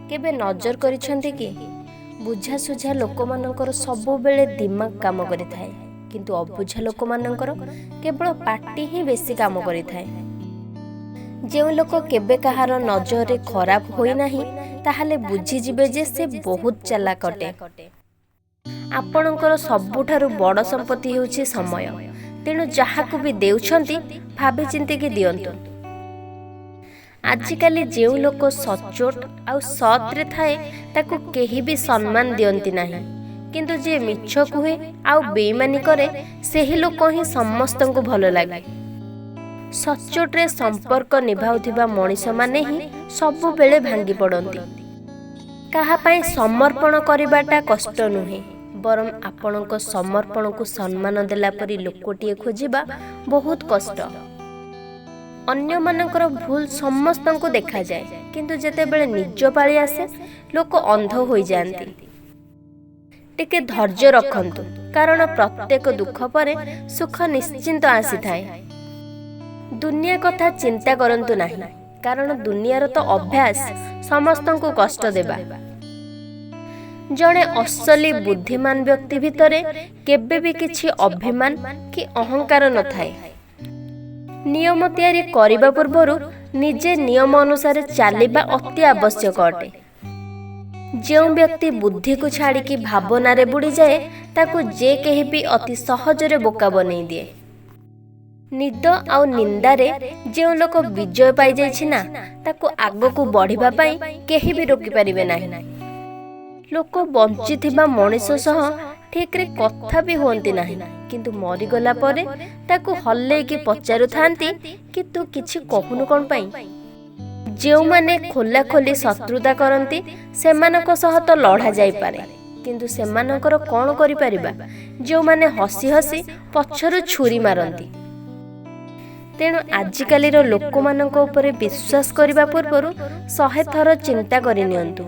केबे नजर करिसेंती कि बुझासुझा लोक मानकर सबुबेले दिमाग काम करिथाए किंतु अबुझा लोक मानकर केवल पाटी ही बेसी काम करिथाए। जो लोक केबे कहार नजर खराब होई नाही ताहाले बुझीजिबे जे से बहुत चालाक अटे। आपणकर सबुठारु बड़ संपत्ति हेउछि समय, तेणु जहाकु भी देउछंती भाबी चिंती कि दियंतु। आजिकाली जो लोक सचोट आउ सत्रे थाए ताकु केही भी सम्मान दियंती नाही, किंतु जे मिछ कुहे आउ बेईमानी करे सेही लोक ही समस्तंकु भलो लागे। सचोट्रे संपर्क निभाउथिबा मଣିଷ माने ही सबु बेले भांगी पड़ती। काहा पाई समर्पण करिबाटा कष्ट नुहे, बरम आपणक समर्पण को सम्मान देला परी लोकटिए खोजिबा बहुत कष्ट। अन्य मानकर भूल समस्तंकु देखा जाए, किंतु जेतेबेले निज पाଳି आसे लोक अंध होई जांती। टिके धैर्य रखंतु, कारण प्रत्येक दुख परे सुख निश्चिंत आसी थाए। दुनिया कथा चिंता करंतु नाही, कारण दुनियार तो अभ्यास समस्तंकु कष्ट देबा। जणे असली बुद्धिमान व्यक्ति भितरे केबे भी किछि अभिमान कि अहंकार न थाए। नियम तैयारी करिबा पूर्वरु निजे नियम अनुसार चलिबा अति आवश्यक अटे। जो व्यक्ति बुद्धि को छाड़ी की भावना रे बुड़ी जाए ताकू जे केही भी अति सहजरे बोका बनै दिए। निद आउ निंदारे जो लोक विजय पाई जाइछि ना ताकू आगकू बढ़िबा पाई केही भी रोकी परिबे नाही। लोक बंचिथिबा मଣିଷ सह ठीक रे कथा भी होंती नाही, किंतु मरी गला परे ताकू हल्ले की पचारु थांती कि तू किछि कहूनु कोन पाई। जो माने खोला खोली शत्रुता करंती सेमानक सह तो लढ़ा जाई पारे, किंतु सेमानकर कोन करि परिबा जो माने हसी हसी पछरु छुरी मारंती। तेणु आजिकालीर लोक मानक उपरे विश्वास करिबा पूर्वरु 100 थर चिंता करि नियंतु।